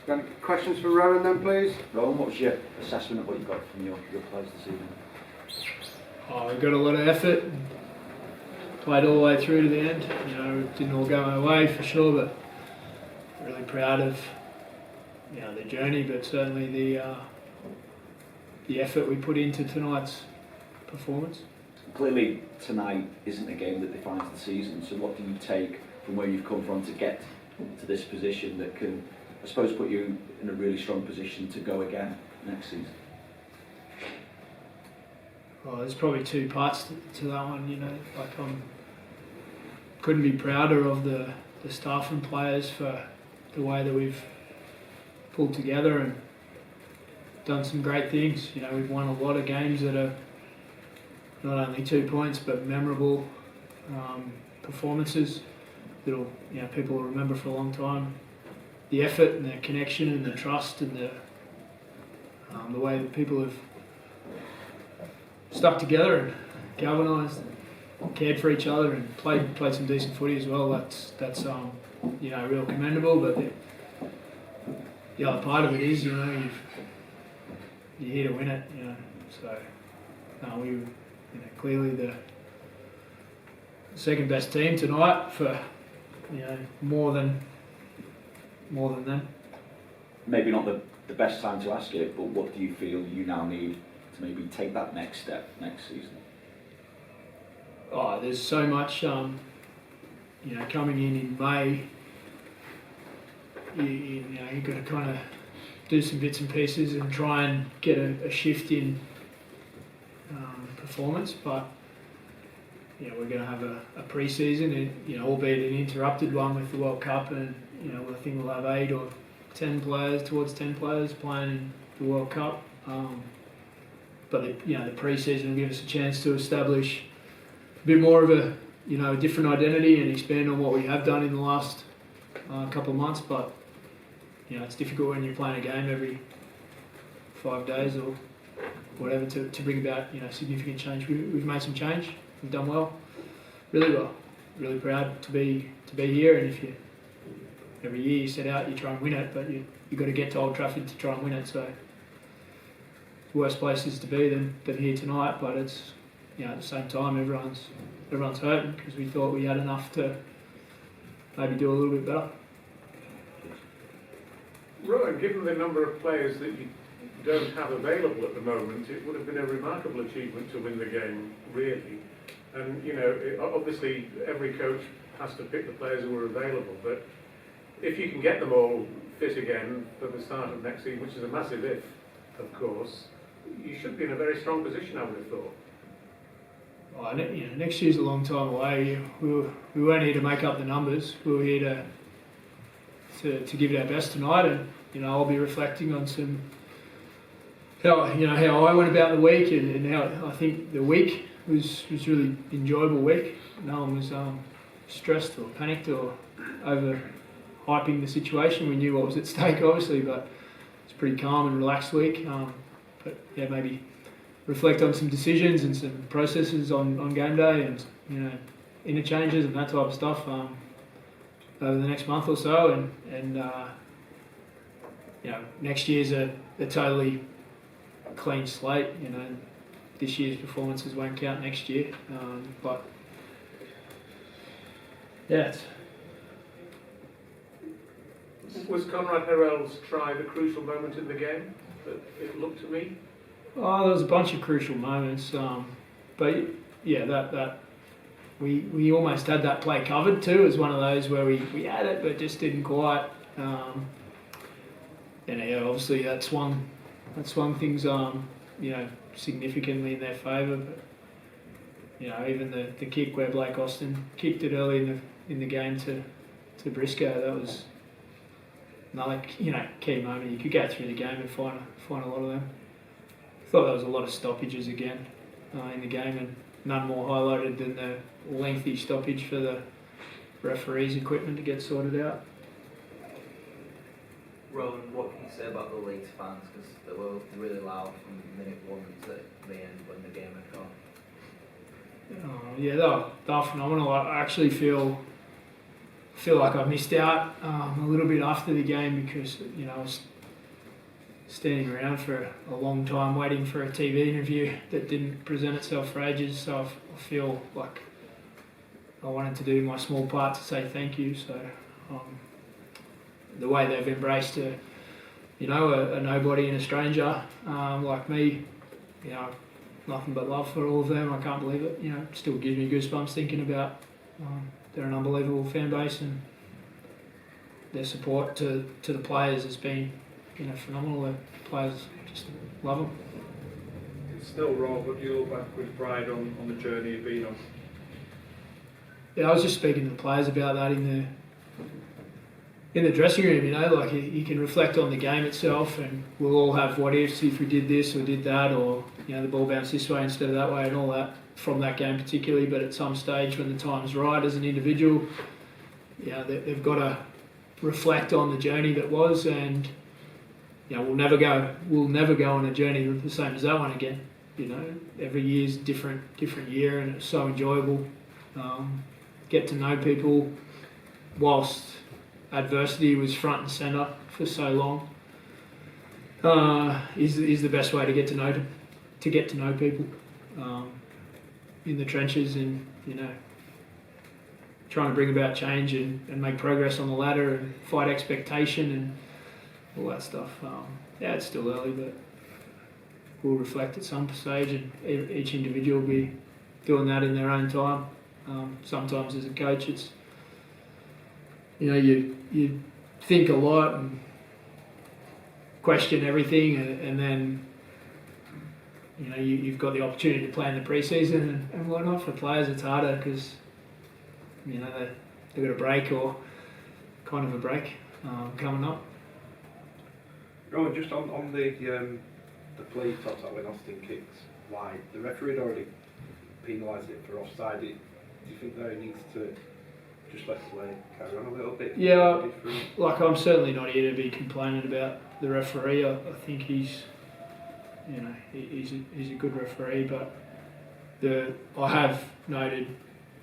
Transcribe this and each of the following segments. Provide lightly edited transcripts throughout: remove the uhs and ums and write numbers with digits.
Got any questions for Rohan then, please? Rohan, what was your assessment of what you got from your players this evening? Oh, we got a lot of effort. Played all the way through to the end. You know, it didn't all go my way for sure, but really proud of the journey, but certainly the effort we put into tonight's performance. Clearly, tonight isn't a game that defines the season. So, what do you take from where you've come from to get to this position that can, I suppose, put you in a really strong position to go again next season? Well, there's probably two parts to that one. You know, like couldn't be prouder of the staff and players for the way that we've pulled together and done some great things. You know, we've won a lot of games that are not only 2 points but memorable performances that'll people will remember for a long time. The effort and the connection and the trust and the way that people have stuck together and galvanised and cared for each other and played some decent footy as well. That's real commendable. But the other part of it is you're here to win it. So we clearly the second best team tonight for more than them. Maybe not the best time to ask it, but what do you feel you now need to maybe take that next step next season? Oh, there's so much, coming in May. You've got to kind of do some bits and pieces and try and get a shift in performance. But we're going to have a pre-season, albeit an interrupted one with the World Cup, and I think we'll have 8 or 10 players, towards 10 players playing in the World Cup. But the pre-season will give us a chance to establish a bit more of a different identity and expand on what we have done in the last couple of months. But it's difficult when you're playing a game every 5 days or whatever to bring about significant change. We've made some change. We've done well, really well. Really proud to be here. And if every year you set out, you try and win it, but you've got to get to Old Trafford to try and win it. So worse places to be than here tonight, but it's at the same time everyone's hurting because we thought we had enough to maybe do a little bit better. Rohan, given the number of players that you don't have available at the moment, it would have been a remarkable achievement to win the game, really. And obviously every coach has to pick the players who are available, but if you can get them all fit again for the start of next season, which is a massive if, of course, you should be in a very strong position, I would have thought. Oh, next year's a long time away. We weren't here to make up the numbers. We were here to give it our best tonight, and I'll be reflecting on how I went about the week and how I think the week was really enjoyable week. No one was stressed or panicked or over hyping the situation. We knew what was at stake, obviously, but it's a pretty calm and relaxed week. But maybe reflect on some decisions and some processes on game day and interchanges and that type of stuff over the next month or so. And next year's a totally clean slate. This year's performances won't count next year. But yeah. Was Conrad Herrell's try the crucial moment in the game? It looked to me. Oh, there was a bunch of crucial moments, but yeah, that we almost had that play covered too. It was one of those where we had it, but just didn't quite. Obviously that swung things significantly in their favour. But even the kick where Blake Austin kicked it early in the game to Briscoe, that was another key moment. You could go through the game and find a lot of them. I thought there was a lot of stoppages again in the game, and none more highlighted than the lengthy stoppage for the referee's equipment to get sorted out. Rohan, what can you say about the Leeds fans? Because they were really loud from minute 1 to the end when the game had gone. They're phenomenal. I actually feel feel like I've missed out a little bit after the game because I was standing around for a long time waiting for a TV interview that didn't present itself for ages. So I feel like I wanted to do my small part to say thank you. So the way they've embraced a nobody and a stranger like me, nothing but love for all of them. I can't believe it. It still gives me goosebumps thinking about. They're an unbelievable fan base, and their support to the players has been phenomenal. The players just love them. It's still raw, but you look back with pride on the journey you've been on. Yeah, I was just speaking to the players about that in the dressing room. Like you can reflect on the game itself, and we'll all have what ifs if we did this or did that, or the ball bounced this way instead of that way, and all that from that game particularly. But at some stage, when the time's right, as an individual, they've got to reflect on the journey that was, and we'll never go on a journey the same as that one again. Every year's different year, and it's so enjoyable. Get to know people whilst adversity was front and centre for so long. Is the best way to get to know people in the trenches, and trying to bring about change and make progress on the ladder and fight expectation and all that stuff. It's still early, but we'll reflect at some stage, and each individual will be doing that in their own time. Sometimes as a coach, it's you think a lot and question everything, and then you've got the opportunity to play in the pre-season and whatnot. For players, it's harder because they've got a break, or kind of a break coming up. Rohan, just on the play tops that when Austin kicks wide, the referee had already penalised it for offside. Do you think that he needs to just let play carry on a little bit? Yeah, like I'm certainly not here to be complaining about the referee. I think he's a good referee, but I have noted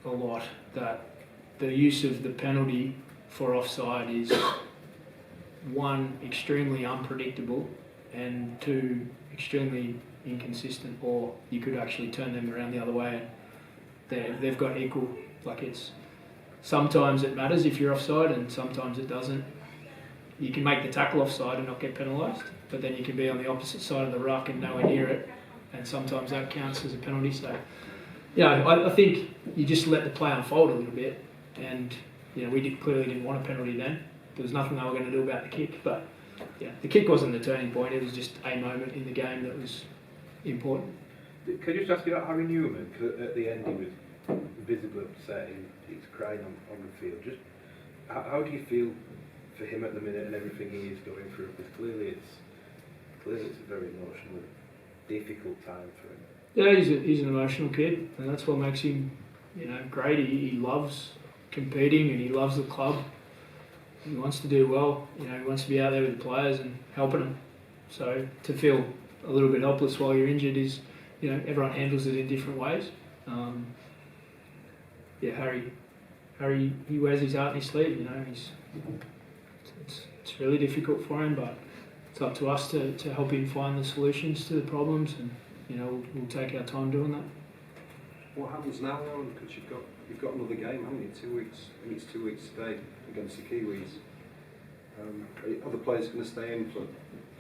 a lot that the use of the penalty for offside is, one, extremely unpredictable, and two, extremely inconsistent, or you could actually turn them around the other way. They've got equal, sometimes it matters if you're offside and sometimes it doesn't. You can make the tackle offside and not get penalised, but then you can be on the opposite side of the ruck and nowhere near it, and sometimes that counts as a penalty. So, I think you just let the play unfold a little bit, and we clearly didn't want a penalty then. There was nothing they were going to do about the kick, but the kick wasn't the turning point. It was just a moment in the game that was important. Can you just ask you about Harry Newman? Because at the end he was visibly upset. He's crying on the field. Just how do you feel for him at the minute and everything he is going through? Because clearly it's a very emotional, difficult time for him. Yeah, he's an emotional kid, and that's what makes him great. He loves competing and he loves the club. He wants to do well. He wants to be out there with the players and helping them. So to feel a little bit helpless while you're injured is, everyone handles it in different ways. Harry, he wears his heart on his sleeve. It's really difficult for him, but it's up to us to help him find the solutions to the problems, and we'll take our time doing that. What happens now, Rohan? Because you've got another game, haven't you? 2 weeks. I think it's 2 weeks today against the Kiwis. Are the players going to stay in for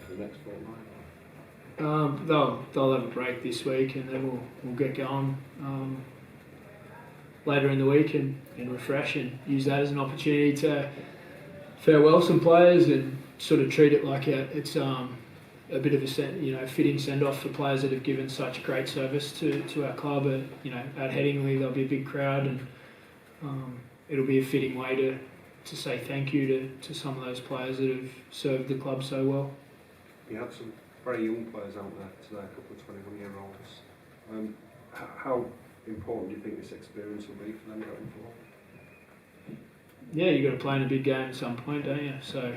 the next fortnight? They'll have a break this week, and then we'll get going later in the week and refresh and use that as an opportunity to farewell some players and sort of treat it like it's a bit of a fitting send-off for players that have given such great service to our club. At Headingley there'll be a big crowd, and it'll be a fitting way to say thank you to some of those players that have served the club so well. You had some very young players out there today, a couple of 21-year-olds. How important do you think this experience will be for them going forward? Yeah, you've got to play in a big game at some point, don't you? So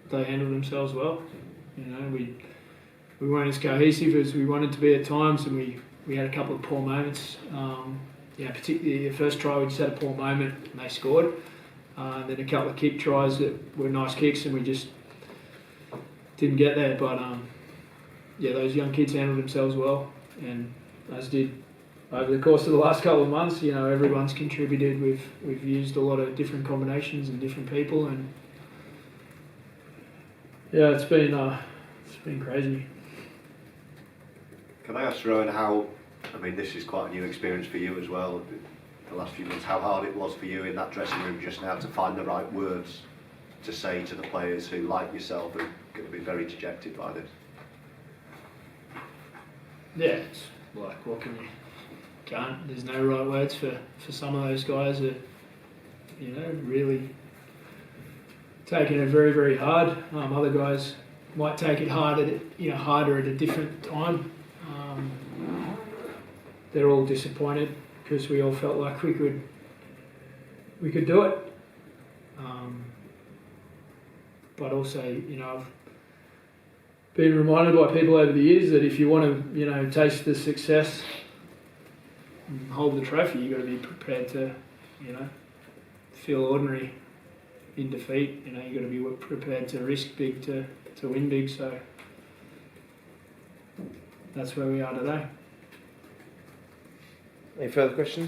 they handled themselves well. We weren't as cohesive as we wanted to be at times, and we had a couple of poor moments particularly the first try, we just had a poor moment and they scored. Then a couple of kick tries that were nice kicks and we just didn't get there. But those young kids handled themselves well, and as did over the course of the last couple of months. Everyone's contributed. We've used a lot of different combinations and different people, and it's been crazy. Can I ask Rohan this is quite a new experience for you as well, the last few months, how hard it was for you in that dressing room just now to find the right words to say to the players who, like yourself, are going to be very dejected by this? Yeah, it's like, what can you... Can't. There's no right words for some of those guys that, really taking it very, very hard. Other guys might take it harder at a different time. They're all disappointed because we all felt like we could do it. But also, I've been reminded by people over the years that if you want to, taste the success and hold the trophy, you've got to be prepared to, feel ordinary in defeat. You've got to be prepared to risk big to win big. So that's where we are today. Any further questions?